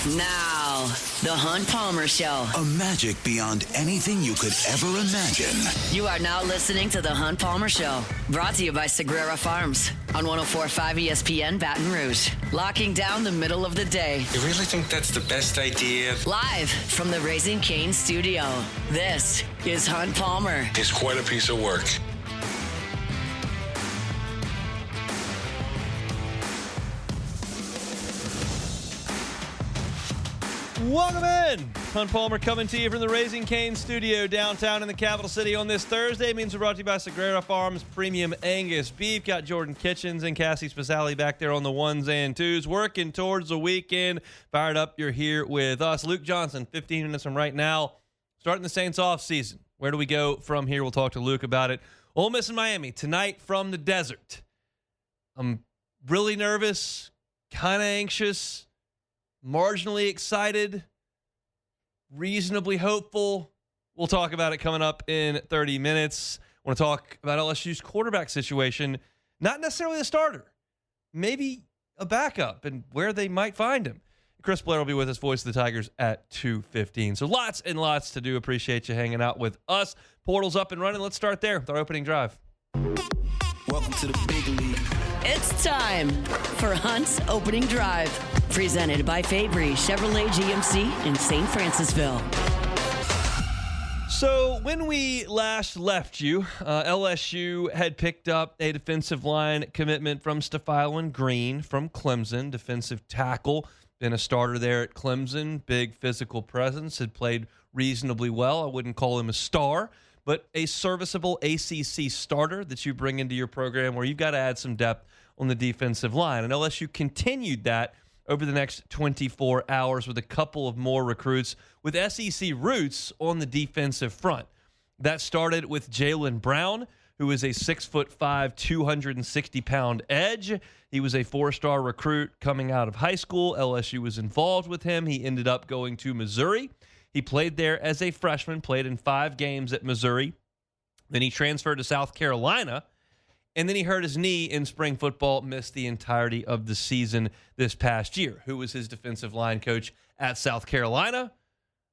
Now, the Hunt Palmer Show. A magic beyond anything you could ever imagine. You are now listening to the Hunt Palmer Show. Brought to you by Sagrera Farms on 104.5 ESPN Baton Rouge. Locking down the middle of the day. You really think that's the best idea? Live from the Raising Cane studio. This is Hunt Palmer. It's quite a piece of work. Welcome in. Hunt Palmer coming to you from the Raising Cane studio downtown in the capital city on this Thursday. Means we're brought to you by Sagrera Farms Premium Angus Beef. Got Jordan Kitchens and Cassie Spicali back there on the ones and twos, working towards the weekend. Fired up, you're here with us. Luke Johnson, 15 minutes from right now, starting the Saints off season. Where do we go from here? We'll talk to Luke about it. Ole Miss and Miami tonight from the desert. I'm really nervous, kind of anxious, marginally excited, reasonably hopeful. We'll talk about it coming up in 30 minutes. I want to talk about LSU's quarterback situation, not necessarily a starter, maybe a backup and where they might find him. Chris Blair will be with us, voice of the Tigers, at 2:15. So lots and lots to do. Appreciate you hanging out with us. Portal's up and running. Let's start there with our opening drive. Welcome to the big league. It's time for Hunt's Opening Drive. Presented by Fabry Chevrolet GMC in St. Francisville. So when we last left you, LSU had picked up a defensive line commitment from Stefan Green from Clemson, defensive tackle. Been a starter there at Clemson, big physical presence, had played reasonably well. I wouldn't call him a star, but a serviceable ACC starter that you bring into your program where you've got to add some depth on the defensive line. And LSU continued that over the next 24 hours with a couple of more recruits with SEC roots on the defensive front. That started with Jalen Brown, who is a 6'5", 260-pound edge. He was a four-star recruit coming out of high school. LSU was involved with him. He ended up going to Missouri. He played there as a freshman, played in 5 games at Missouri. Then he transferred to South Carolina, and then he hurt his knee in spring football, missed the entirety of the season this past year. Who was his defensive line coach at South Carolina?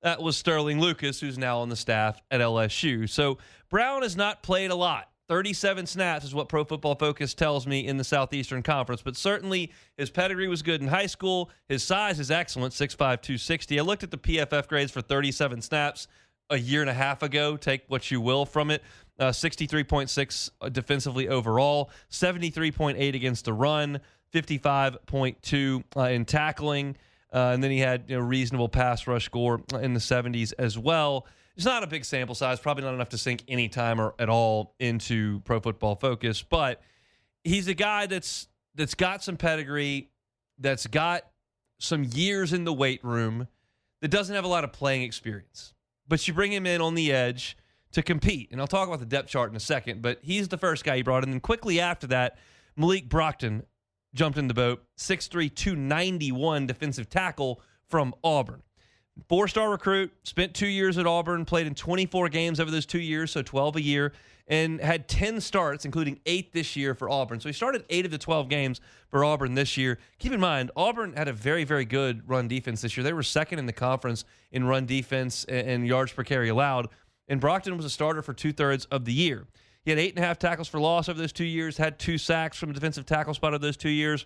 That was Sterling Lucas, who's now on the staff at LSU. So Brown has not played a lot. 37 snaps is what Pro Football Focus tells me in the Southeastern Conference, but certainly his pedigree was good in high school. His size is excellent, 6'5", 260. I looked at the PFF grades for 37 snaps a year and a half ago. Take what you will from it. 63.6 defensively overall, 73.8 against the run, 55.2 in tackling, and then he had reasonable pass rush score in the 70s as well. It's not a big sample size, probably not enough to sink any time or at all into Pro Football Focus, but he's a guy that's got some pedigree, that's got some years in the weight room, that doesn't have a lot of playing experience. But you bring him in on the edge to compete, and I'll talk about the depth chart in a second, but he's the first guy he brought in. And quickly after that, Malik Brockton jumped in the boat, 6'3", 291 defensive tackle from Auburn. 4-star recruit, spent 2 years at Auburn, played in 24 games over those 2 years, so 12 a year, and had 10 starts, including 8 this year for Auburn. So he started 8 of the 12 games for Auburn this year. Keep in mind, Auburn had a very, very good run defense this year. They were second in the conference in run defense and yards per carry allowed, and Brockton was a starter for 2/3 of the year. He had 8.5 tackles for loss over those 2 years, had 2 sacks from a defensive tackle spot over those 2 years.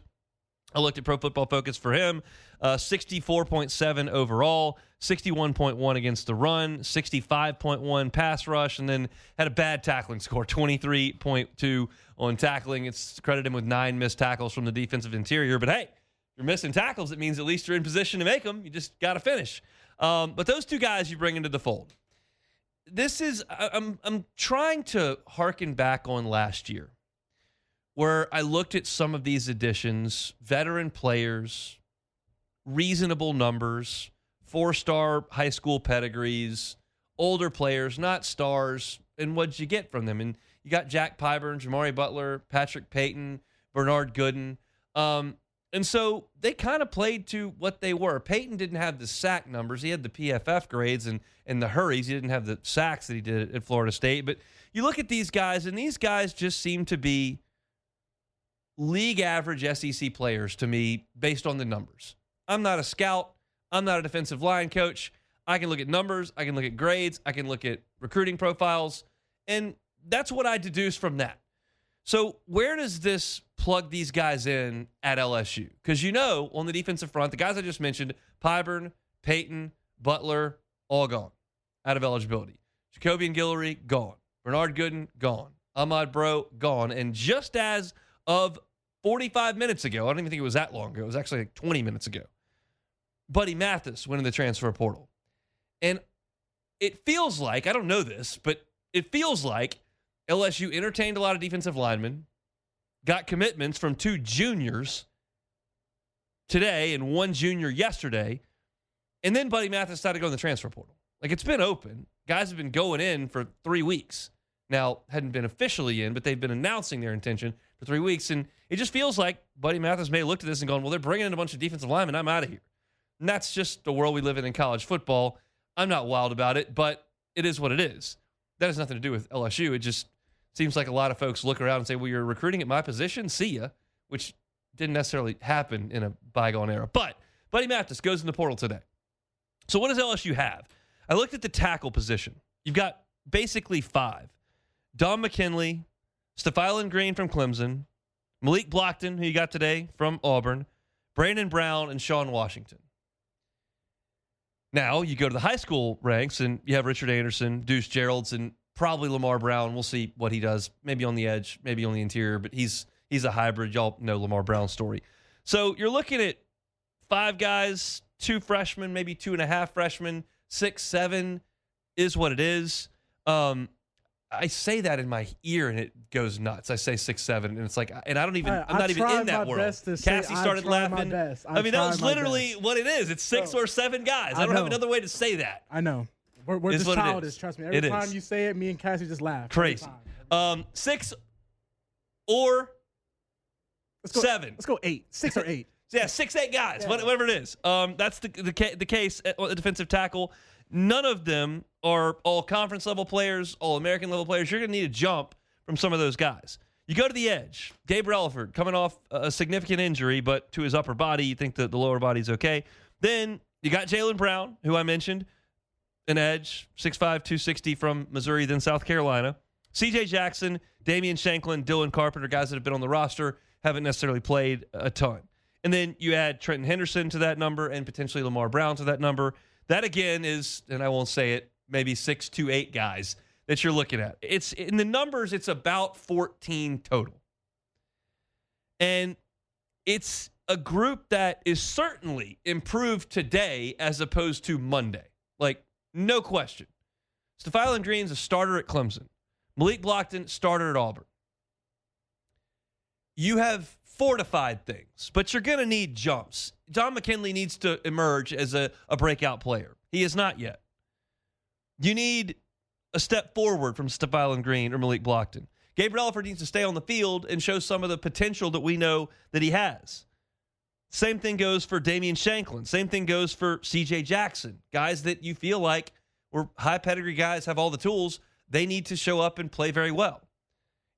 I looked at Pro Football Focus for him, 64.7 overall, 61.1 against the run, 65.1 pass rush, and then had a bad tackling score, 23.2 on tackling. It's credited him with 9 missed tackles from the defensive interior. But hey, if you're missing tackles, it means at least you're in position to make them. You just got to finish. But those 2 guys you bring into the fold. I'm trying to hearken back on last year, where I looked at some of these additions, veteran players, reasonable numbers, 4-star high school pedigrees, older players, not stars, and what'd you get from them? And you got Jack Pyburn, Jamari Butler, Patrick Payton, Bernard Gooden. And so they kind of played to what they were. Payton didn't have the sack numbers. He had the PFF grades and the hurries. He didn't have the sacks that he did at Florida State. But you look at these guys, and these guys just seem to be league average SEC players to me based on the numbers. I'm not a scout. I'm not a defensive line coach. I can look at numbers. I can look at grades. I can look at recruiting profiles. And that's what I deduce from that. So where does this plug these guys in at LSU? Because on the defensive front, the guys I just mentioned, Pyburn, Payton, Butler, all gone out of eligibility. Jacoby and Guillory, gone. Bernard Gooden, gone. Ahmad Bro, gone. And just as of 45 minutes ago, I don't even think it was that long ago. It was actually like 20 minutes ago. Buddy Mathis went in the transfer portal. And it feels like, I don't know this, but it feels like LSU entertained a lot of defensive linemen, got commitments from 2 juniors today and 1 junior yesterday, and then Buddy Mathis decided to go in the transfer portal. Like, it's been open. Guys have been going in for 3 weeks. Now, hadn't been officially in, but they've been announcing their intention for 3 weeks, and it just feels like Buddy Mathis may have looked at this and gone, well, they're bringing in a bunch of defensive linemen. I'm out of here. And that's just the world we live in college football. I'm not wild about it, but it is what it is. That has nothing to do with LSU. It just seems like a lot of folks look around and say, well, you're recruiting at my position? See ya, which didn't necessarily happen in a bygone era. But Buddy Mathis goes in the portal today. So what does LSU have? I looked at the tackle position. You've got basically 5. Don McKinley, Stephylan Green from Clemson, Malik Blockton, who you got today from Auburn, Brandon Brown, and Sean Washington. Now, you go to the high school ranks, and you have Richard Anderson, Deuce Geralds, and probably Lamar Brown. We'll see what he does. Maybe on the edge, maybe on the interior, but he's a hybrid. Y'all know Lamar Brown's story. So you're looking at 5 guys, 2 freshmen, maybe 2.5 freshmen, 6, 7 is what it is. I say that in my ear and it goes nuts. I say 6, 7, and it's like, and I'm not even in that world. Cassie started laughing. I mean, that was literally what it is. It's 6 or 7 guys. I don't have another way to say that. I know. We're just childish. Trust me. Every time you say it, me and Cassie just laugh. Crazy. 6 or 7. Let's go 8. 6 or 8. Yeah, 6, 8 guys, whatever it is. That's the case at the defensive tackle. None of them are all conference level players, all American level players. You're going to need a jump from some of those guys. You go to the edge. Gabe Relaford coming off a significant injury, but to his upper body, you think that the lower body's okay. Then you got Jalen Brown, who I mentioned, an edge, 6'5", 260 from Missouri, then South Carolina. C.J. Jackson, Damian Shanklin, Dylan Carpenter, guys that have been on the roster, haven't necessarily played a ton. And then you add Trenton Henderson to that number and potentially Lamar Brown to that number. That, again, is, and I won't say it, maybe 6 to 8 guys that you're looking at. It's in the numbers, it's about 14 total. And it's a group that is certainly improved today as opposed to Monday. Like, no question. Stephylan Green's a starter at Clemson. Malik Blockton, starter at Auburn. You have fortified things, but you're going to need jumps. Don McKinley needs to emerge as a breakout player. He is not yet. You need a step forward from Stephylan Green or Malik Blockton. Gabe Relaford needs to stay on the field and show some of the potential that we know that he has. Same thing goes for Damian Shanklin. Same thing goes for C.J. Jackson. Guys that you feel like were high pedigree guys, have all the tools. They need to show up and play very well.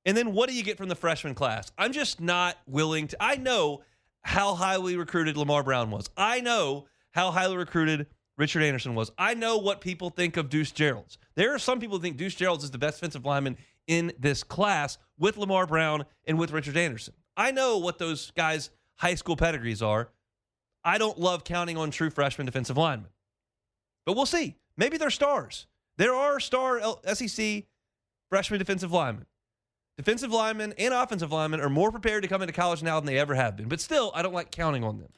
And then what do you get from the freshman class? I'm just not willing to. I know how highly recruited Lamar Brown was. I know how highly recruited Richard Anderson was. I know what people think of Deuce Geralds. There are some people who think Deuce Geralds is the best defensive lineman in this class with Lamar Brown and with Richard Anderson. I know what those guys' high school pedigrees are. I don't love counting on true freshman defensive linemen. But we'll see. Maybe they're stars. There are star SEC freshman defensive linemen. Defensive linemen and offensive linemen are more prepared to come into college now than they ever have been. But still, I don't like counting on them.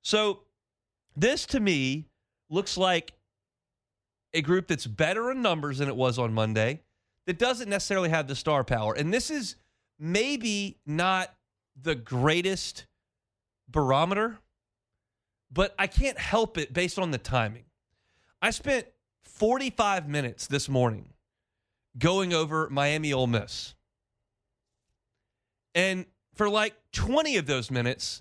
So this, to me, looks like a group that's better in numbers than it was on Monday, that doesn't necessarily have the star power. And this is maybe not the greatest barometer, but I can't help it based on the timing. I spent 45 minutes this morning going over Miami Ole Miss. And for like 20 of those minutes,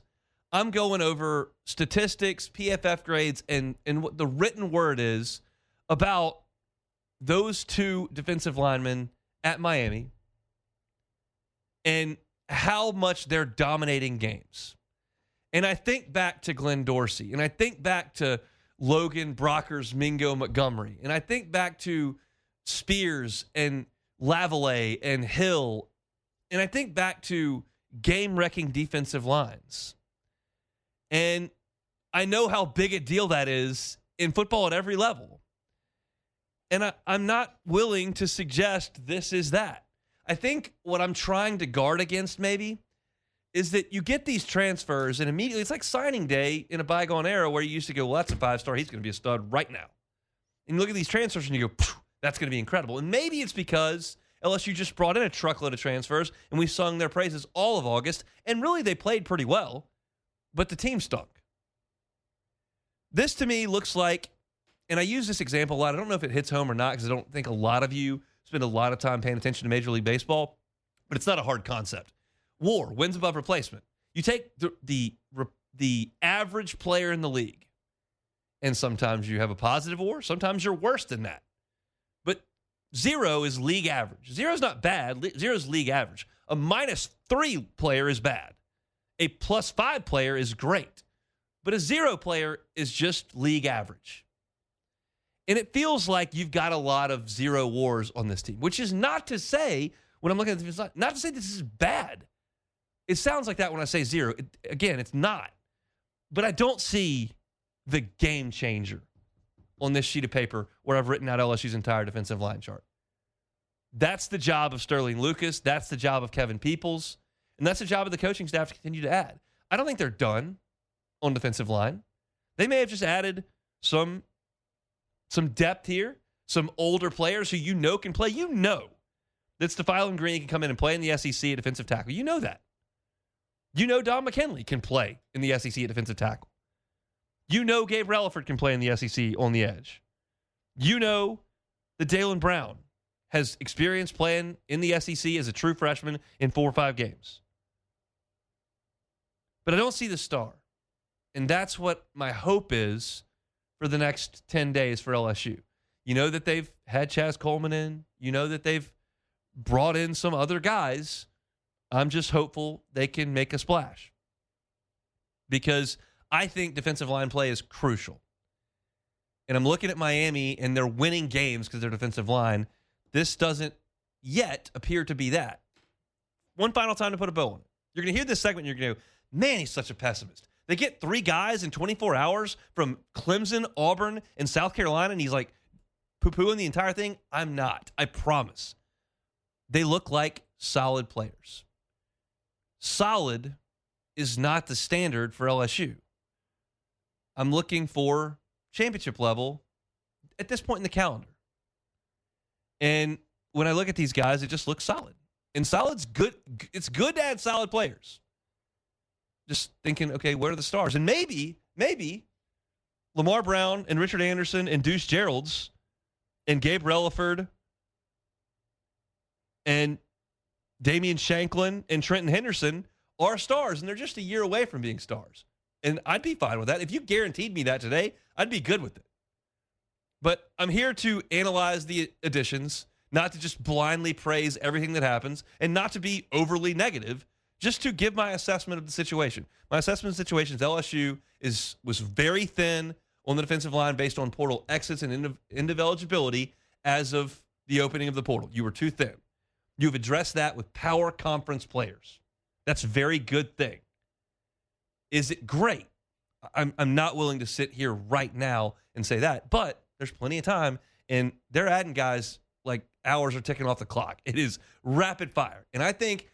I'm going over statistics, PFF grades, and what the written word is about those 2 defensive linemen at Miami and how much they're dominating games. And I think back to Glenn Dorsey, and I think back to Logan, Brockers, Mingo, Montgomery. And I think back to Spears and Lavallee and Hill. And I think back to game-wrecking defensive lines. And I know how big a deal that is in football at every level. And I'm not willing to suggest this is that. I think what I'm trying to guard against maybe is that you get these transfers and immediately it's like signing day in a bygone era where you used to go, well, that's a 5-star. He's going to be a stud right now. And you look at these transfers and you go, that's going to be incredible. And maybe it's because LSU just brought in a truckload of transfers and we sung their praises all of August. And really they played pretty well, but the team stunk. This to me looks like, and I use this example a lot. I don't know if it hits home or not because I don't think a lot of you spend a lot of time paying attention to Major League Baseball, but it's not a hard concept. WAR, wins above replacement. You take the average player in the league, and sometimes you have a positive WAR, sometimes you're worse than that. But 0 is league average. 0 is not bad. 0 is league average. A -3 player is bad. A +5 player is great. But a 0 player is just league average. And it feels like you've got a lot of 0 WARs on this team, which is not to say, when I'm looking at this, not to say this is bad. It sounds like that when I say 0. Again, it's not. But I don't see the game changer on this sheet of paper where I've written out LSU's entire defensive line chart. That's the job of Sterling Lucas. That's the job of Kevin Peoples. And that's the job of the coaching staff to continue to add. I don't think they're done on defensive line. They may have just added some depth here, some older players who you know can play. You know that Stefan Green can come in and play in the SEC at defensive tackle. You know that. You know Don McKinley can play in the SEC at defensive tackle. You know Gabe Relaford can play in the SEC on the edge. You know that Dalen Brown has experience playing in the SEC as a true freshman in 4 or 5 games. But I don't see the star. And that's what my hope is for the next 10 days for LSU. You know that they've had Chaz Coleman in. You know that they've brought in some other guys. I'm just hopeful they can make a splash. Because I think defensive line play is crucial. And I'm looking at Miami, and they're winning games because their defensive line. This doesn't yet appear to be that. One final time to put a bow on it. You're going to hear this segment, and you're going to go, man, he's such a pessimist. They get 3 guys in 24 hours from Clemson, Auburn, and South Carolina, and he's like poo-pooing the entire thing. I'm not. I promise. They look like solid players. Solid is not the standard for LSU. I'm looking for championship level at this point in the calendar. And when I look at these guys, it just looks solid. And solid's good. It's good to add solid players. Just thinking, okay, where are the stars? And maybe Lamar Brown and Richard Anderson and Deuce Geralds and Gabe Relaford and Damian Shanklin and Trenton Henderson are stars, and they're just a year away from being stars. And I'd be fine with that. If you guaranteed me that today, I'd be good with it. But I'm here to analyze the additions, not to just blindly praise everything that happens, and not to be overly negative, just to give my assessment of the situation. My assessment of the situation is LSU was very thin on the defensive line based on portal exits and end of eligibility as of the opening of the portal. You were too thin. You've addressed that with power conference players. That's a very good thing. Is it great? I'm not willing to sit here right now and say that, but there's plenty of time, and they're adding guys like hours are ticking off the clock. It is rapid fire. And I think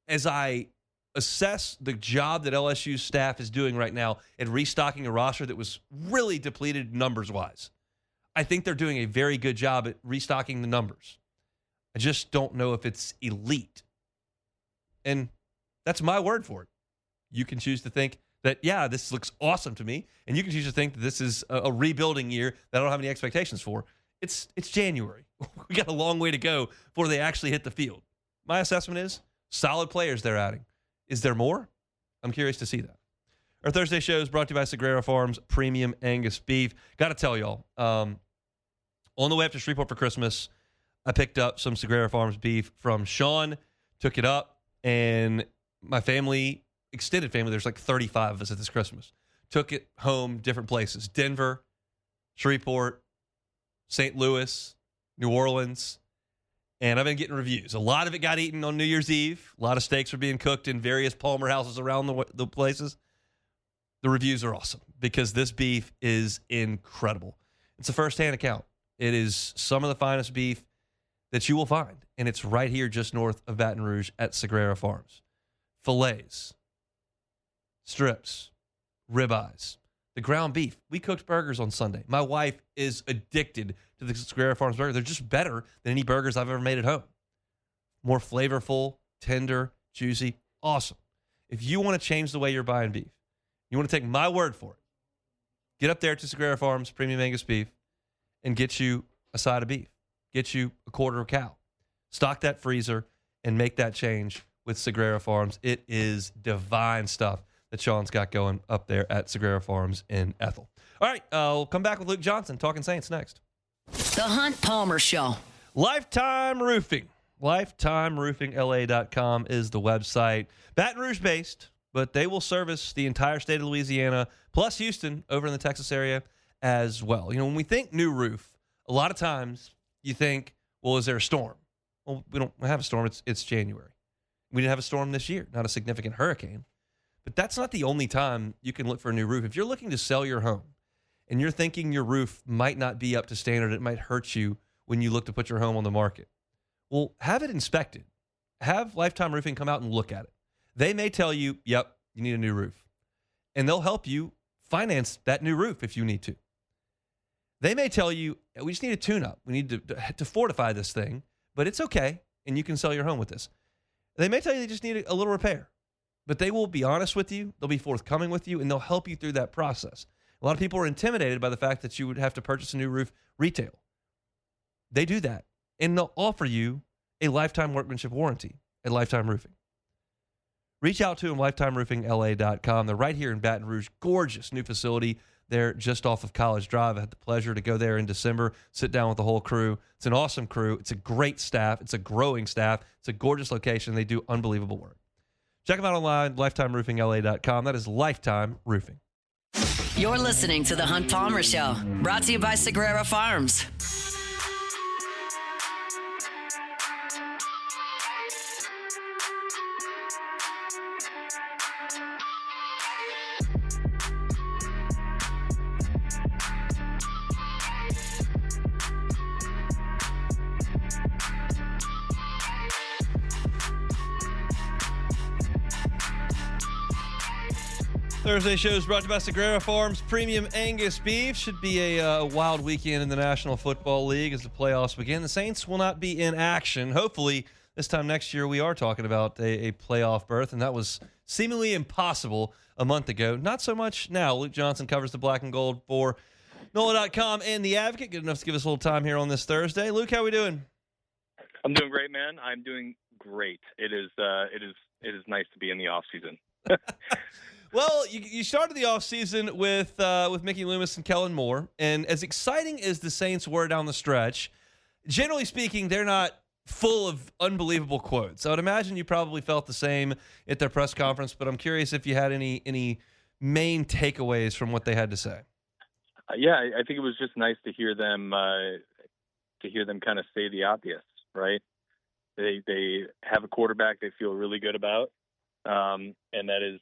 as I assess the job that LSU's staff is doing right now at restocking a roster that was really depleted numbers-wise, I think they're doing a very good job at restocking the numbers. I just don't know if it's elite. And that's my word for it. You can choose to think that, yeah, this looks awesome to me, and you can choose to think that this is a rebuilding year that I don't have any expectations for. It's January. We got a long way to go before they actually hit the field. My assessment is solid players they're adding. Is there more? I'm curious to see that. Our Thursday show is brought to you by Sagrera Farms Premium Angus Beef. Got to tell y'all, on the way up to Shreveport for Christmas, I picked up some Sagrera Farms beef from Sean, took it up, and my family, extended family, there's like 35 of us at this Christmas, took it home different places. Denver, Shreveport, St. Louis, New Orleans, and I've been getting reviews. A lot of it got eaten on New Year's Eve. A lot of steaks are being cooked in various Palmer houses around the places. The reviews are awesome because this beef is incredible. It's a first-hand account. It is some of the finest beef that you will find, and it's right here just north of Baton Rouge at Sagrera Farms. Fillets, strips, ribeyes, the ground beef. We cooked burgers on Sunday. My wife is addicted to the Sagrera Farms burger. They're just better than any burgers I've ever made at home. More flavorful, tender, juicy, awesome. If you want to change the way you're buying beef, you want to take my word for it, get up there to Sagrera Farms Premium Angus Beef and get you a side of beef. Get you a quarter of cow. Stock that freezer and make that change with Sagrera Farms. It is divine stuff that Sean's got going up there at Sagrera Farms in Ethel. All right, we'll come back with Luke Johnson talking Saints next. The Hunt Palmer Show. Lifetime Roofing. LifetimeRoofingLA.com is the website. Baton Rouge based, but they will service the entire state of Louisiana, plus Houston over in the Texas area as well. You know, when we think new roof, a lot of times you think, well, is there a storm? Well, we don't have a storm. It's January. We didn't have a storm this year, not a significant hurricane. But that's not the only time you can look for a new roof. If you're looking to sell your home and you're thinking your roof might not be up to standard, it might hurt you when you look to put your home on the market, well, have it inspected. Have Lifetime Roofing come out and look at it. They may tell you, yep, you need a new roof. And they'll help you finance that new roof if you need to. They may tell you, we just need a tune-up. We need to fortify this thing, but it's okay, and you can sell your home with this. They may tell you they just need a little repair, but they will be honest with you, they'll be forthcoming with you, and they'll help you through that process. A lot of people are intimidated by the fact that you would have to purchase a new roof retail. They do that, and they'll offer you a lifetime workmanship warranty at Lifetime Roofing. Reach out to them, lifetimeroofingla.com. They're right here in Baton Rouge. Gorgeous new facility there just off of College Drive. I had the pleasure to go there in December, sit down with the whole crew. It's an awesome crew. It's a great staff. It's a growing staff. It's a gorgeous location. They do unbelievable work. Check them out online, lifetimeroofingla.com. That is Lifetime Roofing. You're listening to The Hunt Palmer Show, brought to you by Sagrera Farms. Thursday show is brought to you by Sagrera Farms Premium Angus Beef. Should be a wild weekend in the National Football League as the playoffs begin. The Saints will not be in action. Hopefully, this time next year, we are talking about a playoff berth, and that was seemingly impossible a month ago. Not so much now. Luke Johnson covers the black and gold for NOLA.com and The Advocate. Good enough to give us a little time here on this Thursday. Luke, how are we doing? I'm doing great, man. I'm doing great. It is nice to be in the off season. Well, you started the offseason with Mickey Loomis and Kellen Moore, and as exciting as the Saints were down the stretch, generally speaking, they're not full of unbelievable quotes. I would imagine you probably felt the same at their press conference, but I'm curious if you had any main takeaways from what they had to say. Yeah, I think it was just nice to hear them kind of say the obvious, right? They have a quarterback they feel really good about, and that is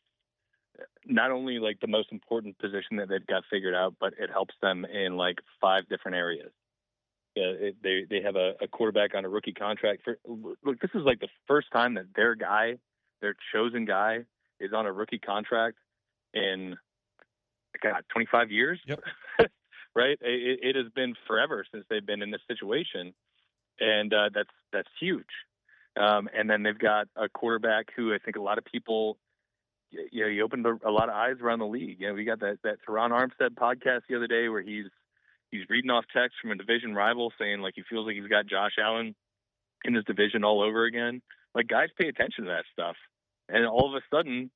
not only like the most important position that they've got figured out, but it helps them in like 5 different areas. They have a quarterback on a rookie contract. Look, this is like the first time that their chosen guy, is on a rookie contract in 25 years. Yep. Right? It has been forever since they've been in this situation, and that's huge. And then they've got a quarterback who I think a lot of people. You opened a lot of eyes around the league. We got that Teron Armstead podcast the other day where he's reading off text from a division rival saying like he feels like he's got Josh Allen in his division all over again. Like, guys pay attention to that stuff, and all of a sudden,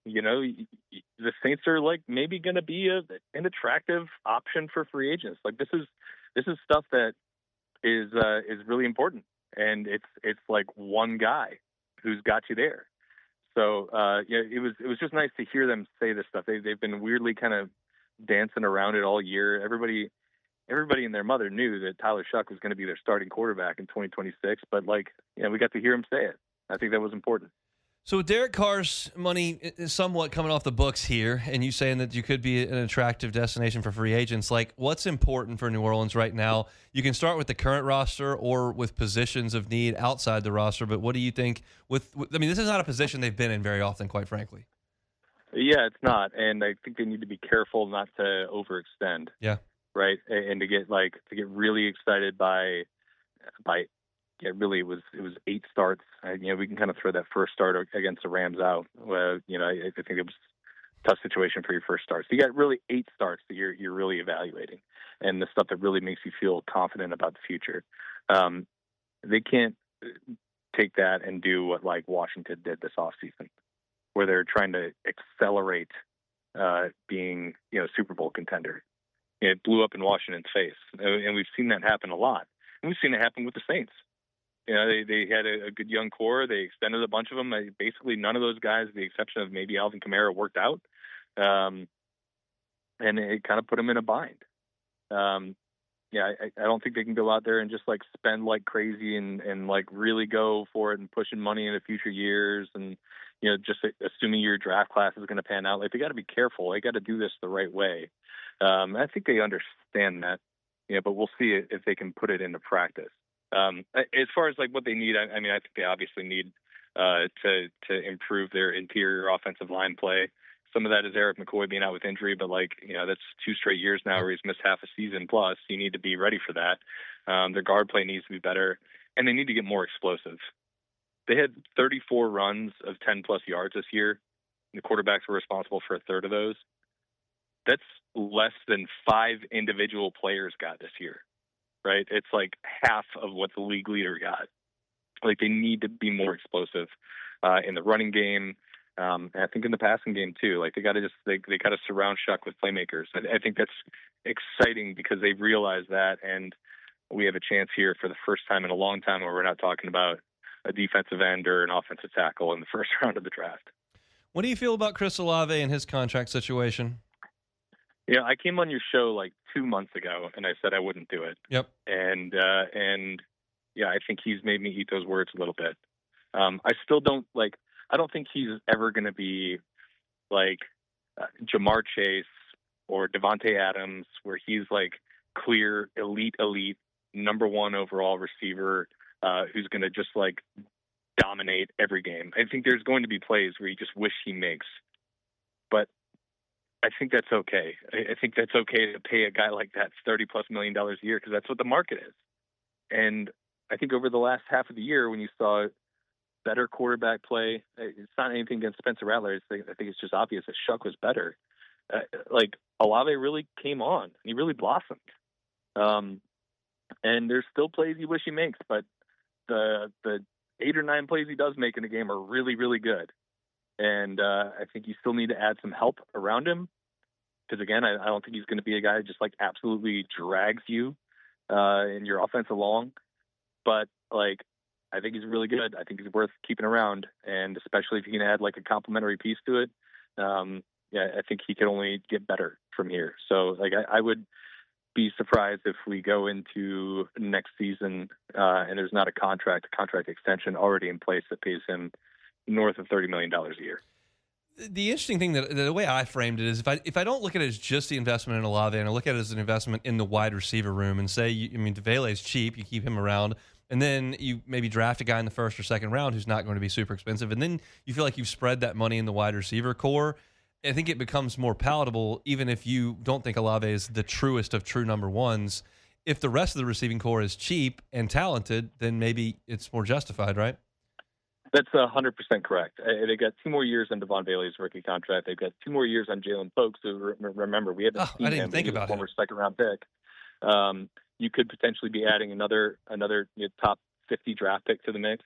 the Saints are like maybe going to be an attractive option for free agents. Like this is stuff that is really important, and it's like one guy who's got you there. So it was just nice to hear them say this stuff. They've been weirdly kind of dancing around it all year. Everybody and their mother knew that Tyler Shuck was going to be their starting quarterback in 2026, but we got to hear him say it. I think that was important. So with Derek Carr's money is somewhat coming off the books here, and you saying that you could be an attractive destination for free agents, what's important for New Orleans right now? You can start with the current roster or with positions of need outside the roster, but what do you think this is not a position they've been in very often, quite frankly. Yeah, it's not, and I think they need to be careful not to overextend. Yeah. Right, and to get really excited by really it was 8 starts. We can kind of throw that first start against the Rams out. I think it was a tough situation for your first start. So you got really 8 starts that you're really evaluating, and the stuff that really makes you feel confident about the future. They can't take that and do what Washington did this offseason, where they're trying to accelerate being a Super Bowl contender. It blew up in Washington's face, and we've seen that happen a lot. And we've seen it happen with the Saints. They had a good young core. They extended a bunch of them. Basically, none of those guys, with the exception of maybe Alvin Kamara, worked out, and it kind of put them in a bind. I don't think they can go out there and just spend like crazy and really go for it and pushing money into future years and just assuming your draft class is going to pan out. They got to be careful. They got to do this the right way. I think they understand that, but we'll see if they can put it into practice. As far as what they need, I think they obviously need to improve their interior offensive line play. Some of that is Eric McCoy being out with injury, but that's 2 straight years now where he's missed half a season plus. You need to be ready for that. Their guard play needs to be better, and they need to get more explosive. They had 34 runs of 10-plus yards this year. The quarterbacks were responsible for a third of those. That's less than 5 individual players got this year, right? It's half of what the league leader got. They need to be more explosive in the running game. And I think in the passing game too. They got to surround Shuck with playmakers. I think that's exciting because they've realized that, and we have a chance here for the first time in a long time where we're not talking about a defensive end or an offensive tackle in the first round of the draft. What do you feel about Chris Olave and his contract situation? Yeah, I came on your show 2 months ago, and I said I wouldn't do it. Yep. And I think he's made me eat those words a little bit. I still don't I don't think he's ever going to be Jamar Chase or Devontae Adams, where he's clear elite number 1 overall receiver who's going to just dominate every game. I think there's going to be plays where you just wish he makes, but I think that's okay. I think that's okay to pay a guy like that $30+ million a year because that's what the market is. And I think over the last half of the year, when you saw better quarterback play, it's not anything against Spencer Rattler. I think it's just obvious that Shuck was better. Olave really came on. He really blossomed. And there's still plays you wish he makes, but the 8 or 9 plays he does make in a game are really, really good. And I think you still need to add some help around him because, again, I don't think he's going to be a guy who just absolutely drags you in your offense along. But I think he's really good. I think he's worth keeping around, and especially if you can add a complementary piece to it. I think he can only get better from here. So I would be surprised if we go into next season and there's not a contract extension already in place that pays him north of $30 million a year. The interesting thing that the way I framed it is if I don't look at it as just the investment in Olave and I look at it as an investment in the wide receiver room and say, DeValay is cheap, you keep him around, and then you maybe draft a guy in the first or second round who's not going to be super expensive, and then you feel like you've spread that money in the wide receiver core. I think it becomes more palatable, even if you don't think Olave is the truest of true number ones. If the rest of the receiving core is cheap and talented, then maybe it's more justified, right? That's 100% correct. They got 2 more years on Devon Bailey's rookie contract. They've got 2 more years on Jalen Pokes. So remember, we had I didn't even think about former second-round pick. You could potentially be adding another top 50 draft pick to the mix.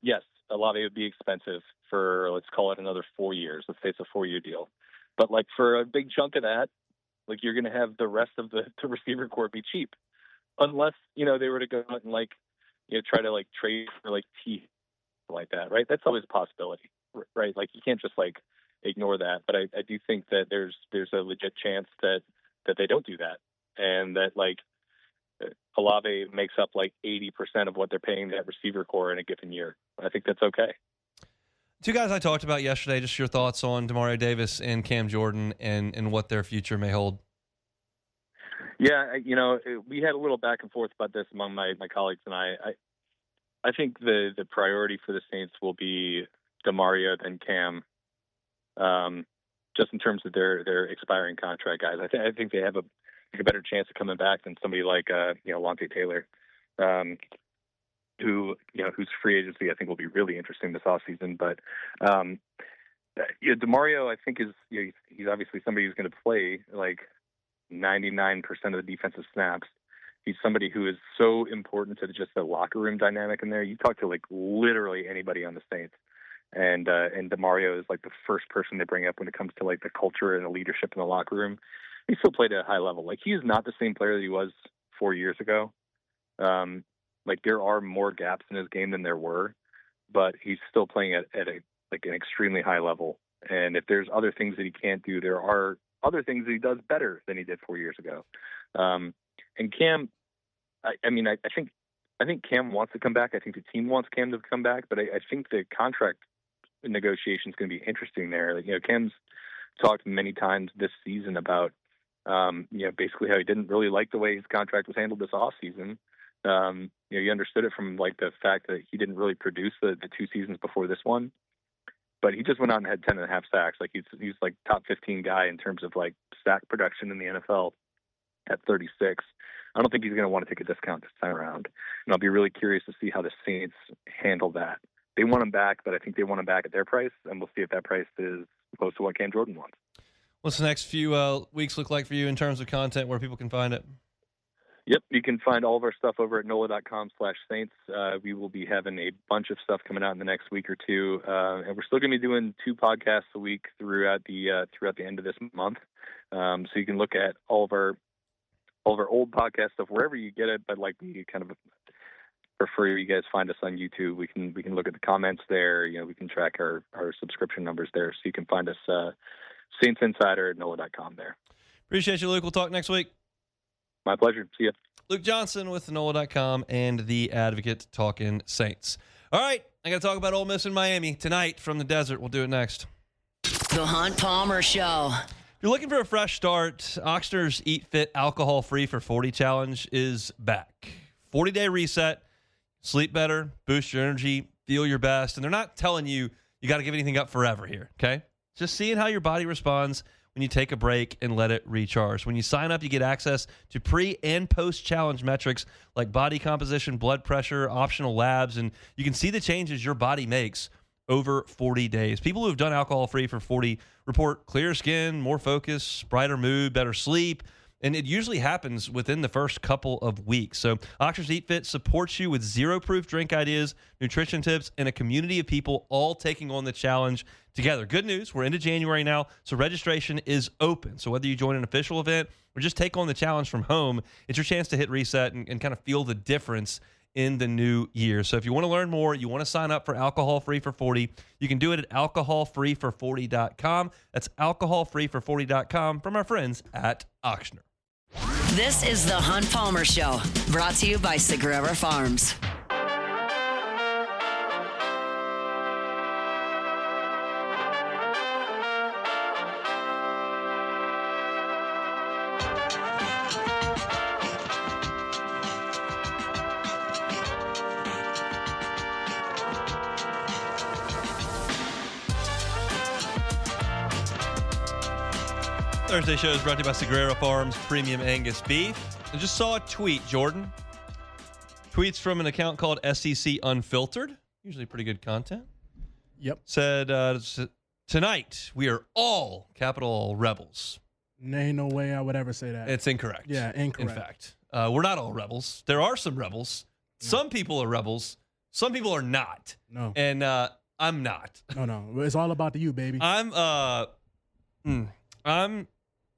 Yes, Olave would be expensive for, let's call it another 4 years. Let's say it's a 4-year deal. But for a big chunk of that, you're going to have the rest of the receiver core be cheap, unless they were to go out and try to trade for T like that, right? That's always a possibility, right? You can't just ignore that. But I do think that there's a legit chance that they don't do that, and that like Olave makes up like 80% of what they're paying that receiver core in a given year. I think that's okay. Two guys I talked about yesterday, just your thoughts on Demario Davis and Cam Jordan and what their future may hold. Yeah, we had a little back and forth about this among my colleagues and I think the priority for the Saints will be Demario then Cam, just in terms of their expiring contract guys. I think they have a better chance of coming back than somebody like Lante Taylor, whose free agency I think will be really interesting this offseason. But Demario, I think he's obviously somebody who's going to play like 99% of the defensive snaps. He's somebody who is so important to just the locker room dynamic in there. You talk to like literally anybody on the Saints, and Demario is like the first person they bring up when it comes to like the culture and the leadership in the locker room. He still played at a high level. Like, he is not the same player that he was 4 years ago. Like, there are more gaps in his game than there were, but he's still playing at an extremely high level. And if there's other things that he can't do, there are other things that he does better than he did 4 years ago. And Cam, I think Cam wants to come back. I think the team wants Cam to come back, but I think the contract negotiation is going to be interesting there. Cam's talked many times this season about, basically how he didn't really like the way his contract was handled this offseason. You understood it from like the fact that he didn't really produce the 2 seasons before this one, but he just went out and had 10.5 sacks. Like, he's like top 15 guy in terms of like sack production in the NFL at 36. I don't think he's going to want to take a discount this time around, and I'll be really curious to see how the Saints handle that. They want him back, but I think they want him back at their price, and we'll see if that price is close to what Cam Jordan wants. What's the next few weeks look like for you in terms of content, where people can find it? Yep, you can find all of our stuff over at NOLA.com/Saints. We will be having a bunch of stuff coming out in the next week or two, and we're still going to be doing 2 podcasts a week throughout the end of this month. So you can look at all of our old podcast stuff wherever you get it, but like, we kind of prefer you guys find us on YouTube. We can look at the comments there. We can track our subscription numbers there, so you can find us Saints Insider at NOLA.com there. Appreciate you, Luke. We'll talk next week. My pleasure. See ya. Luke Johnson with NOLA.com and The Advocate talking Saints. All right, I got to talk about Ole Miss in Miami tonight from the desert. We'll do it next. The Hunt Palmer Show. If you're looking for a fresh start, Ochsner's Eat Fit Alcohol Free for 40 Challenge is back. 40-day reset, sleep better, boost your energy, feel your best. And they're not telling you got to give anything up forever here, okay? Just seeing how your body responds when you take a break and let it recharge. When you sign up, you get access to pre- and post-challenge metrics like body composition, blood pressure, optional labs, and you can see the changes your body makes over 40 days. People who have done alcohol-free for 40 report clearer skin, more focus, brighter mood, better sleep, and it usually happens within the first couple of weeks. So Ochsner's Eat Fit supports you with zero-proof drink ideas, nutrition tips, and a community of people all taking on the challenge together. Good news, we're into January now, so registration is open. So whether you join an official event or just take on the challenge from home, it's your chance to hit reset and kind of feel the difference in the new year. So if you want to learn more, you want to sign up for Alcohol Free for 40, you can do it at alcoholfreefor40.com. That's alcoholfreefor40.com from our friends at Ochsner. This is the Hunt Palmer Show, brought to you by Sagrera Farms. Thursday show is brought to you by Sagrera Farms Premium Angus Beef. I just saw a tweet, Jordan. Tweets from an account called SEC Unfiltered. Usually pretty good content. Yep. Said, tonight we are all capital rebels. Ain't no way I would ever say that. It's incorrect. Yeah, incorrect. In fact, we're not all rebels. There are some rebels. No. Some people are rebels. Some people are not. No. And I'm not. No. It's all about the you, baby. I'm a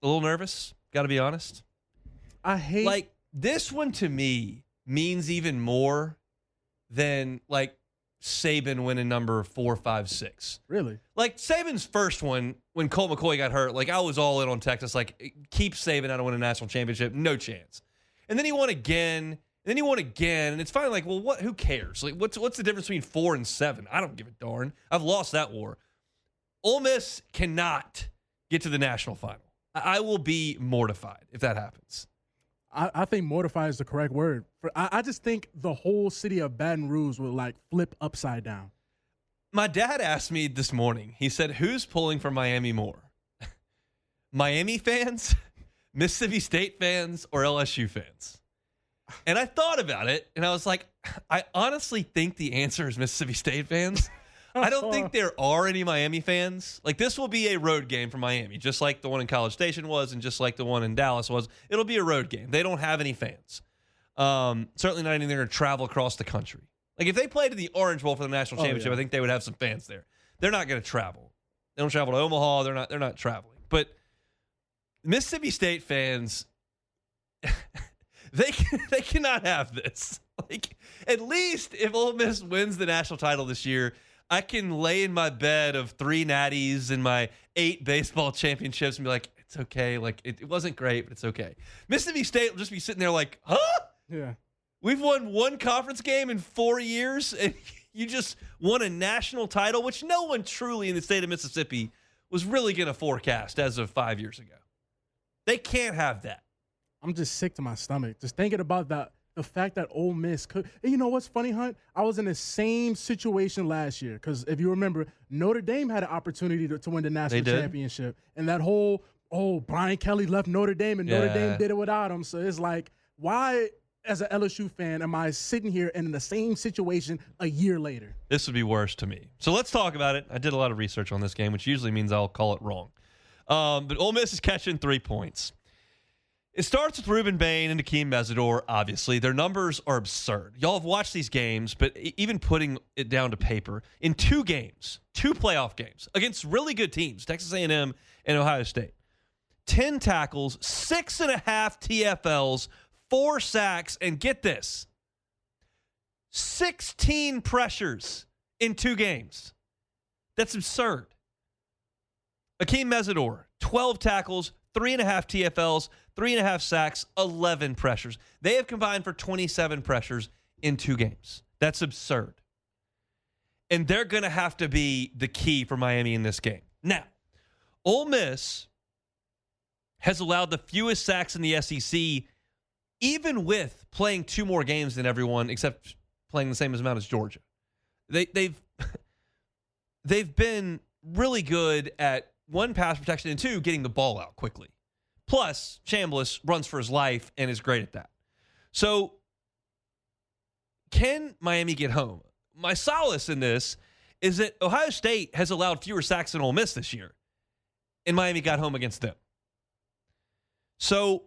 little nervous, got to be honest. I hate... Like, this one to me means even more than, like, Saban winning number 4, 5, 6. Really? Like Saban's first one, when Colt McCoy got hurt, like I was all in on Texas. Like, keep Saban out to win a national championship. No chance. And then he won again. And then he won again. And it's finally like, well, what? Who cares? Like, what's the difference between 4 and 7? I don't give a darn. I've lost that war. Ole Miss cannot get to the national final. I will be mortified if that happens. I think mortified is the correct word. I just think the whole city of Baton Rouge will like flip upside down. My dad asked me this morning, he said, who's pulling for Miami more? Miami fans, Mississippi State fans, or LSU fans? And I thought about it, and I was like, I honestly think the answer is Mississippi State fans. I don't think there are any Miami fans. Like, this will be a road game for Miami, just like the one in College Station was and just like the one in Dallas was. It'll be a road game. They don't have any fans. Certainly not anything to travel across the country. Like, if they played in the Orange Bowl for the national championship, I think they would have some fans there. They're not going to travel. They don't travel to Omaha. They're not traveling. But Mississippi State fans, they cannot have this. Like, at least if Ole Miss wins the national title this year, I can lay in my bed of 3 natties and my 8 baseball championships and be like, it's okay. Like, it wasn't great, but it's okay. Mississippi State will just be sitting there like, huh? Yeah. We've won 1 conference game in 4 years, and you just won a national title, which no one truly in the state of Mississippi was really going to forecast as of 5 years ago. They can't have that. I'm just sick to my stomach. Just thinking about that. The fact that Ole Miss could – and you know what's funny, Hunt? I was in the same situation last year because if you remember, Notre Dame had an opportunity to win the national championship. And that whole, Brian Kelly left Notre Dame and Notre Dame did it without him. So it's like, why as an LSU fan am I sitting here and in the same situation a year later? This would be worse to me. So let's talk about it. I did a lot of research on this game, which usually means I'll call it wrong. But Ole Miss is catching 3 points. It starts with Ruben Bain and Akeem Mesidor, obviously. Their numbers are absurd. Y'all have watched these games, but even putting it down to paper, in 2 games, 2 playoff games, against really good teams, Texas A&M and Ohio State, 10 tackles, 6.5 TFLs, 4 sacks, and get this, 16 pressures in 2 games. That's absurd. Akeem Mesidor, 12 tackles, 3.5 TFLs, 3.5 sacks, 11 pressures. They have combined for 27 pressures in 2 games. That's absurd. And they're going to have to be the key for Miami in this game. Now, Ole Miss has allowed the fewest sacks in the SEC, even with playing 2 more games than everyone, except playing the same amount as Georgia. They've been really good at 1, pass protection, and 2, getting the ball out quickly. Plus, Chambliss runs for his life and is great at that. So, can Miami get home? My solace in this is that Ohio State has allowed fewer sacks than Ole Miss this year, and Miami got home against them. So,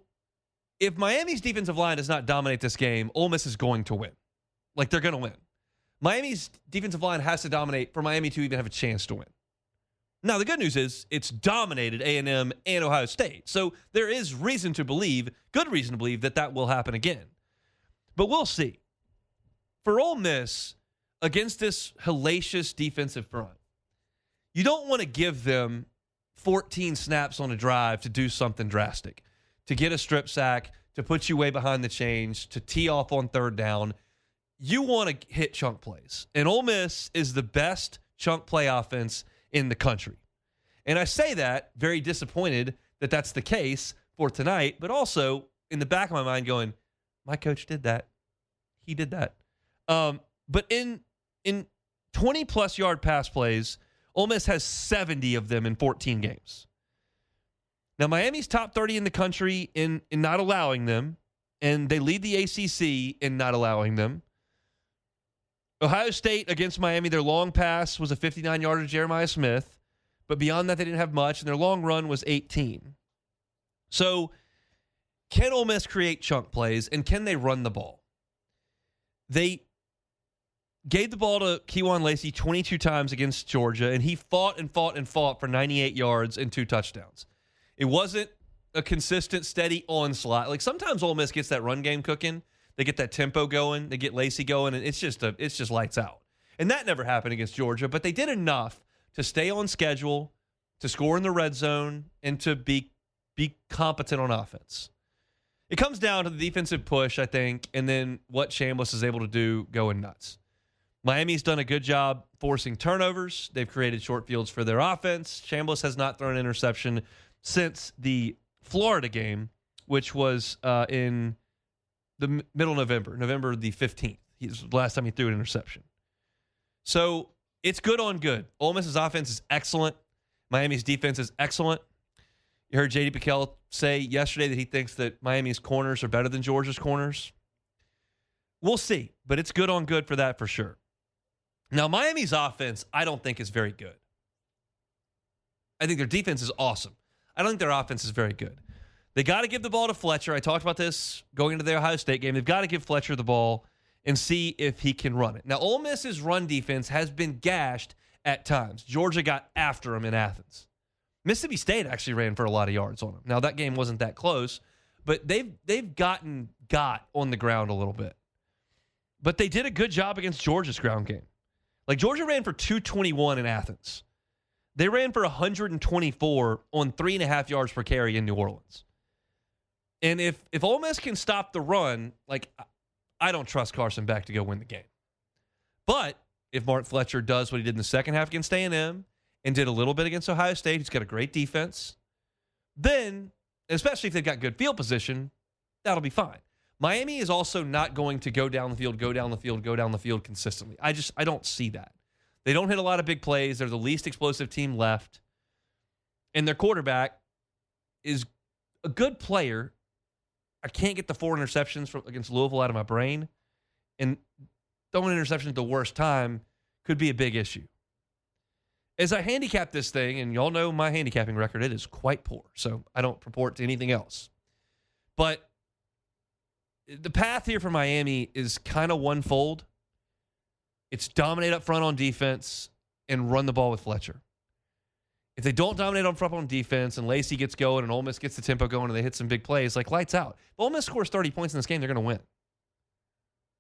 if Miami's defensive line does not dominate this game, Ole Miss is going to win. Like, they're going to win. Miami's defensive line has to dominate for Miami to even have a chance to win. Now, the good news is it's dominated A&M and Ohio State. So there is reason to believe, good reason to believe, that will happen again. But we'll see. For Ole Miss, against this hellacious defensive front, you don't want to give them 14 snaps on a drive to do something drastic, to get a strip sack, to put you way behind the chains, to tee off on 3rd down. You want to hit chunk plays. And Ole Miss is the best chunk play offense in the country. And I say that very disappointed that that's the case for tonight, but also in the back of my mind going, my coach did that. He did that. But in 20-plus yard pass plays, Ole Miss has 70 of them in 14 games. Now, Miami's top 30 in the country in not allowing them, and they lead the ACC in not allowing them. Ohio State against Miami, their long pass was a 59-yarder to Jeremiah Smith, but beyond that, they didn't have much, and their long run was 18. So, can Ole Miss create chunk plays, and can they run the ball? They gave the ball to Kejuan Lacey 22 times against Georgia, and he fought and fought and fought for 98 yards and 2 touchdowns. It wasn't a consistent, steady onslaught. Like, sometimes Ole Miss gets that run game cooking. They get that tempo going. They get Lacey going, and it's just lights out. And that never happened against Georgia, but they did enough to stay on schedule, to score in the red zone, and to be competent on offense. It comes down to the defensive push, I think, and then what Chambliss is able to do going nuts. Miami's done a good job forcing turnovers. They've created short fields for their offense. Chambliss has not thrown an interception since the Florida game, which was in the middle of November the 15th. He's the last time he threw an interception. So it's good on good. Ole Miss's offense is excellent. Miami's defense is excellent. You heard J.D. Pickell say yesterday that he thinks that Miami's corners are better than Georgia's corners. We'll see, but it's good on good for that for sure. Now, Miami's offense, I don't think is very good. I think their defense is awesome. I don't think their offense is very good. They got to give the ball to Fletcher. I talked about this going into the Ohio State game. They've got to give Fletcher the ball and see if he can run it. Now, Ole Miss's run defense has been gashed at times. Georgia got after him in Athens. Mississippi State actually ran for a lot of yards on him. Now, that game wasn't that close, but they've got on the ground a little bit. But they did a good job against Georgia's ground game. Like, Georgia ran for 221 in Athens. They ran for 124 on 3.5 yards per carry in New Orleans. And if Ole Miss can stop the run, like, I don't trust Carson Beck to go win the game. But if Mark Fletcher does what he did in the second half against A&M and did a little bit against Ohio State, he's got a great defense, then, especially if they've got good field position, that'll be fine. Miami is also not going to go down the field consistently. I don't see that. They don't hit a lot of big plays. They're the least explosive team left. And their quarterback is a good player. I can't get the 4 interceptions against Louisville out of my brain. And throwing an interception at the worst time could be a big issue. As I handicap this thing, and y'all know my handicapping record, it is quite poor. So I don't purport to anything else. But the path here for Miami is kind of one-fold. It's dominate up front on defense and run the ball with Fletcher. If they don't dominate up front on defense and Lacey gets going and Ole Miss gets the tempo going and they hit some big plays, like lights out. If Ole Miss scores 30 points in this game, they're going to win.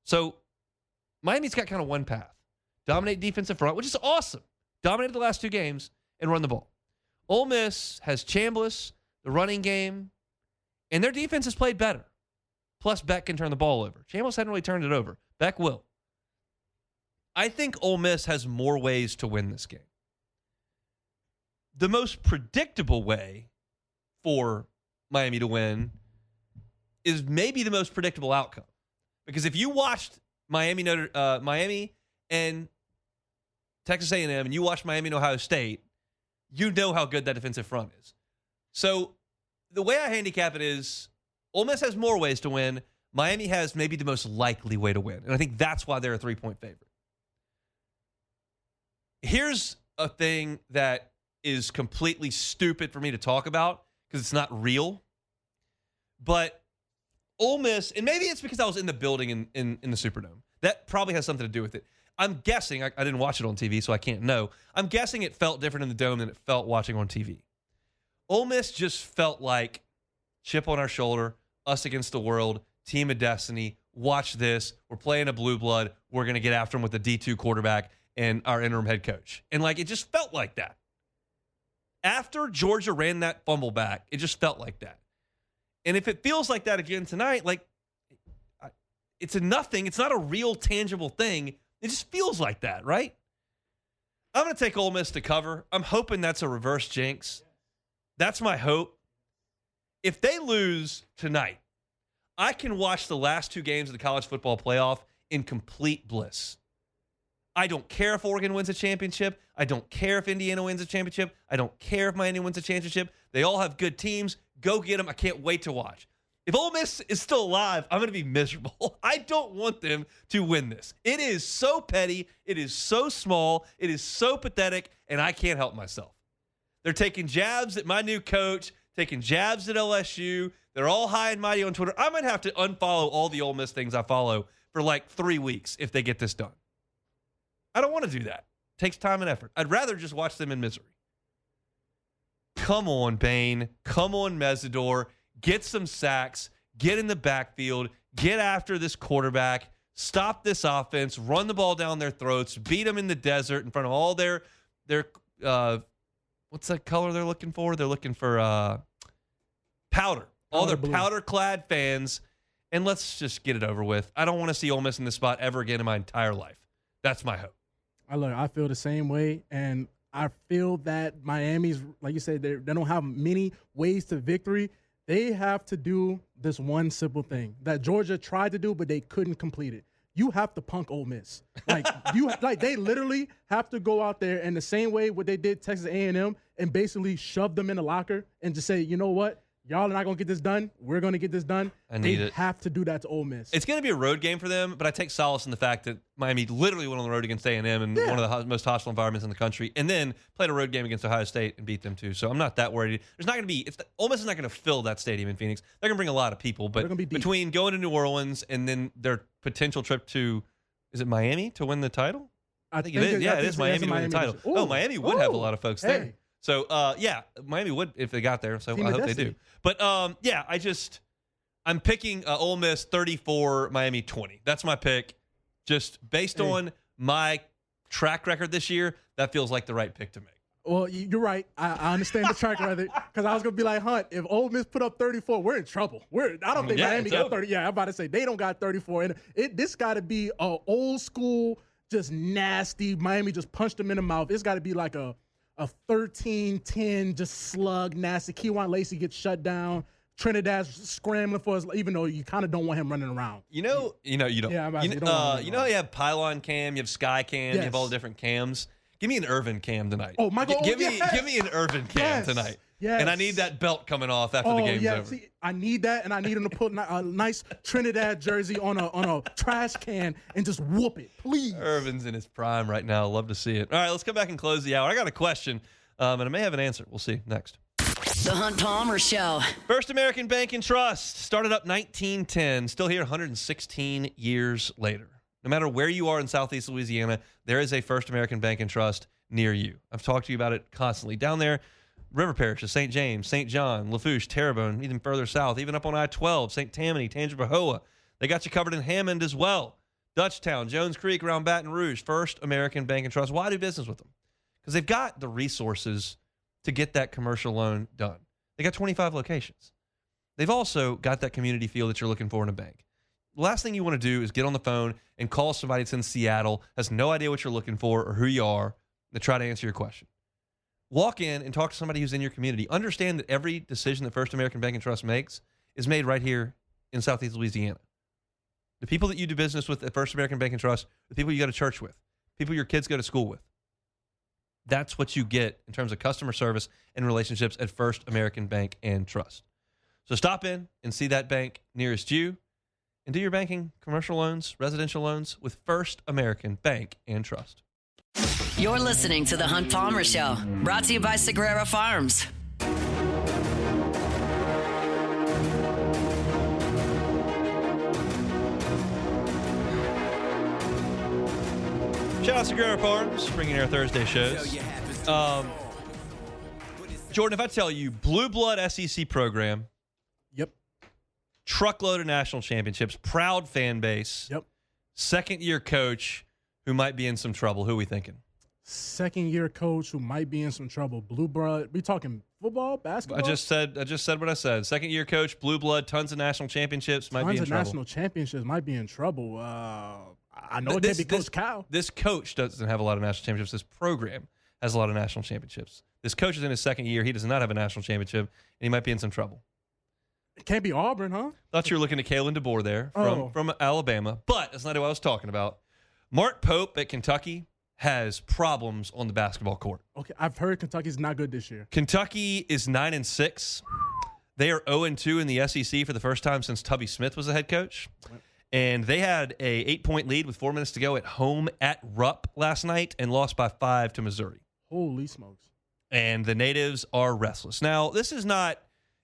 So Miami's got kind of one path. Dominate defensive front, which is awesome. Dominated the last 2 games and run the ball. Ole Miss has Chambliss, the running game, and their defense has played better. Plus, Beck can turn the ball over. Chambliss hadn't really turned it over. Beck will. I think Ole Miss has more ways to win this game. The most predictable way for Miami to win is maybe the most predictable outcome. Because if you watched Miami and Texas A&M and you watched Miami and Ohio State, you know how good that defensive front is. So the way I handicap it is Ole Miss has more ways to win. Miami has maybe the most likely way to win. And I think that's why they're a 3-point favorite. Here's a thing that is completely stupid for me to talk about because it's not real. But Ole Miss, and maybe it's because I was in the building in the Superdome. That probably has something to do with it. I'm guessing, I didn't watch it on TV, so I can't know. I'm guessing it felt different in the Dome than it felt watching on TV. Ole Miss just felt like chip on our shoulder, us against the world, team of destiny, watch this, we're playing a blue blood, we're going to get after them with the D2 quarterback and our interim head coach. And like, it just felt like that. After Georgia ran that fumble back, it just felt like that. And if it feels like that again tonight, like, it's a nothing. It's not a real tangible thing. It just feels like that, right? I'm going to take Ole Miss to cover. I'm hoping that's a reverse jinx. That's my hope. If they lose tonight, I can watch the last 2 games of the college football playoff in complete bliss. I don't care if Oregon wins a championship. I don't care if Indiana wins a championship. I don't care if Miami wins a championship. They all have good teams. Go get them. I can't wait to watch. If Ole Miss is still alive, I'm going to be miserable. I don't want them to win this. It is so petty. It is so small. It is so pathetic, and I can't help myself. They're taking jabs at my new coach, taking jabs at LSU. They're all high and mighty on Twitter. I might have to unfollow all the Ole Miss things I follow for like 3 weeks if they get this done. I don't want to do that. It takes time and effort. I'd rather just watch them in misery. Come on, Bain. Come on, Mesidor. Get some sacks. Get in the backfield. Get after this quarterback. stop this offense, run the ball down their throats, beat them in the desert in front of all their what's that color they're looking for? They're looking for powder. All their powder-clad fans, and let's just get it over with. I don't want to see Ole Miss in this spot ever again in my entire life. That's my hope. I feel the same way, and I feel that Miami's, like you said, they don't have many ways to victory. They have to do this one simple thing that Georgia tried to do, but they couldn't complete it. You have to punk Ole Miss. They literally have to go out there in the same way what they did Texas A&M and basically shove them in the locker and just say, you know what? Y'all are not going to get this done. We're going to get this done. They have to do that to Ole Miss. It's going to be a road game for them, but I take solace in the fact that Miami literally went on the road against A&M in one of the most hostile environments in the country, and then played a road game against Ohio State and beat them too. So I'm not that worried. There's not going to be Ole Miss is not going to fill that stadium in Phoenix. They're going to bring a lot of people, but between going to New Orleans and then their potential trip to, is it Miami to win the title? I think it is. Yeah, it is Miami to win the title. Oh, Miami would have a lot of folks there. So, Miami would if they got there. So I hope they do. But, I'm picking Ole Miss 34, Miami 20. That's my pick. Just based on my track record this year, that feels like the right pick to make. Well, you're right. I understand the track record because I was going to be like, Hunt, if Ole Miss put up 34, we're in trouble. I don't think Miami got 30. Yeah, I'm about to say they don't got 34. And this got to be a old school, just nasty. Miami just punched them in the mouth. It's got to be like a 13-10 just slug, nasty. Keywan Lacey gets shut down. Trinidad's scrambling for us, even though you kind of don't want him running around. You don't. Yeah, you have Pylon Cam, you have Sky Cam, you have all the different cams. Give me an Irvin Cam tonight. Oh, Michael. Give me an Irvin Cam tonight. Yes. And I need that belt coming off after the game's over. See, I need that, and I need him to put a nice Trinidad jersey on a trash can and just whoop it, please. Irvin's in his prime right now. Love to see it. All right, let's come back and close the hour. I got a question, and I may have an answer. We'll see next. The Hunt Palmer Show. First American Bank and Trust started up 1910, still here 116 years later. No matter where you are in Southeast Louisiana, there is a First American Bank and Trust near you. I've talked to you about it constantly. Down there, river parishes, St. James, St. John, Lafourche, Terrebonne, even further south, even up on I-12, St. Tammany, Tangipahoa. They got you covered in Hammond as well. Dutchtown, Jones Creek, around Baton Rouge. First American Bank and Trust. Why do business with them? Because they've got the resources to get that commercial loan done. They got 25 locations. They've also got that community feel that you're looking for in a bank. The last thing you want to do is get on the phone and call somebody that's in Seattle, has no idea what you're looking for or who you are, to try to answer your question. Walk in and talk to somebody who's in your community. Understand that every decision that First American Bank and Trust makes is made right here in Southeast Louisiana. The people that you do business with at First American Bank and Trust, the people you go to church with, people your kids go to school with. That's what you get in terms of customer service and relationships at First American Bank and Trust. So stop in and see that bank nearest you and do your banking, commercial loans, residential loans with First American Bank and Trust. You're listening to The Hunt Palmer Show, brought to you by Sagrera Farms. Shout out to Sagrera Farms, bringing our Thursday shows. Jordan, if I tell you, blue blood SEC program. Yep. Truckload of national championships, proud fan base. Yep. Second-year coach who might be in some trouble. Who are we thinking? Second-year coach who might be in some trouble. Blue blood. We talking football, basketball? I just said what I said. Second-year coach, blue blood, tons of national championships, might be in trouble. Tons of national championships might be in trouble. I know it can't be Coach Cal. This coach doesn't have a lot of national championships. This program has a lot of national championships. This coach is in his second year. He does not have a national championship, and he might be in some trouble. It can't be Auburn, huh? Thought you were looking at Kalen DeBoer there from Alabama, but that's not who I was talking about. Mark Pope at Kentucky has problems on the basketball court. Okay, I've heard Kentucky's not good this year. Kentucky is 9-6. They are 0-2 in the SEC for the first time since Tubby Smith was the head coach. And they had a 8-point lead with 4 minutes to go at home at Rupp last night and lost by 5 to Missouri. Holy smokes. And the natives are restless. Now, this is not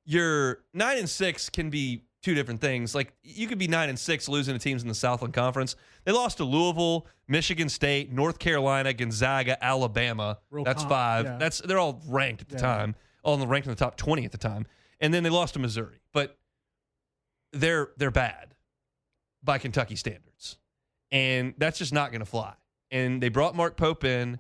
your 9-6 can be two different things. Like, you could be 9-6 losing to teams in the Southland Conference. They lost to Louisville, Michigan State, North Carolina, Gonzaga, Alabama. That's 5. Yeah. They're all ranked at the time. All ranked in the top 20 at the time. And then they lost to Missouri. But they're bad by Kentucky standards. And that's just not going to fly. And they brought Mark Pope in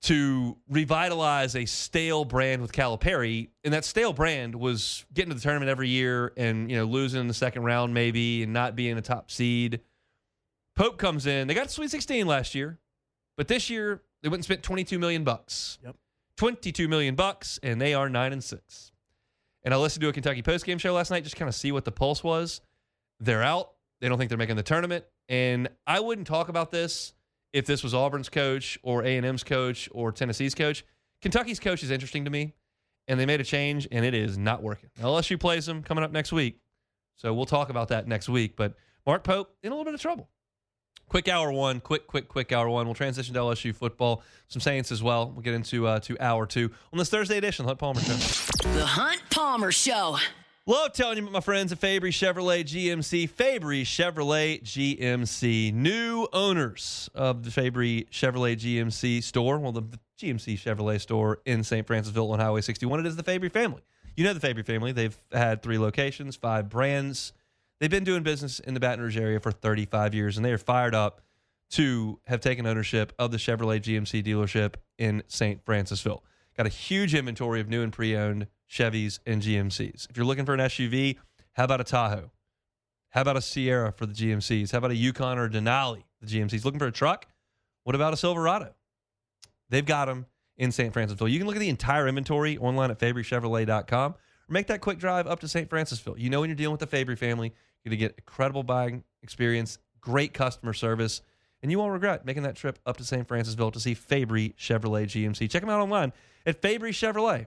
to revitalize a stale brand with Calipari, and that stale brand was getting to the tournament every year and losing in the second round maybe and not being a top seed. Pope comes in. They got to Sweet 16 last year, but this year they went and spent $22 million. Yep. $22 million, and they are 9-6. And I listened to a Kentucky postgame show last night, just kind of see what the pulse was. They're out. They don't think they're making the tournament. And I wouldn't talk about this if this was Auburn's coach or A&M's coach or Tennessee's coach. Kentucky's coach is interesting to me, and they made a change, and it is not working. LSU plays them coming up next week, so we'll talk about that next week. But Mark Pope in a little bit of trouble. Quick hour one, quick hour one. We'll transition to LSU football, some Saints as well. We'll get into to hour two on this Thursday edition of the Hunt Palmer Show. The Hunt Palmer Show. Love telling you about my friends at Fabry Chevrolet GMC. Fabry Chevrolet GMC. New owners of the Fabry Chevrolet GMC store. Well, the GMC Chevrolet store in St. Francisville on Highway 61. It is the Fabry family. You know the Fabry family. They've had 3 locations, 5 brands. They've been doing business in the Baton Rouge area for 35 years, and they are fired up to have taken ownership of the Chevrolet GMC dealership in St. Francisville. Got a huge inventory of new and pre-owned Chevys and GMCs. If you're looking for an SUV, how about a Tahoe? How about a Sierra for the GMCs? How about a Yukon or a Denali, the GMCs? Looking for a truck? What about a Silverado? They've got them in St. Francisville. You can look at the entire inventory online at FabryChevrolet.com or make that quick drive up to St. Francisville. You know when you're dealing with the Fabry family, you're going to get incredible buying experience, great customer service, and you won't regret making that trip up to St. Francisville to see Fabry Chevrolet GMC. Check them out online at FabryChevrolet.com.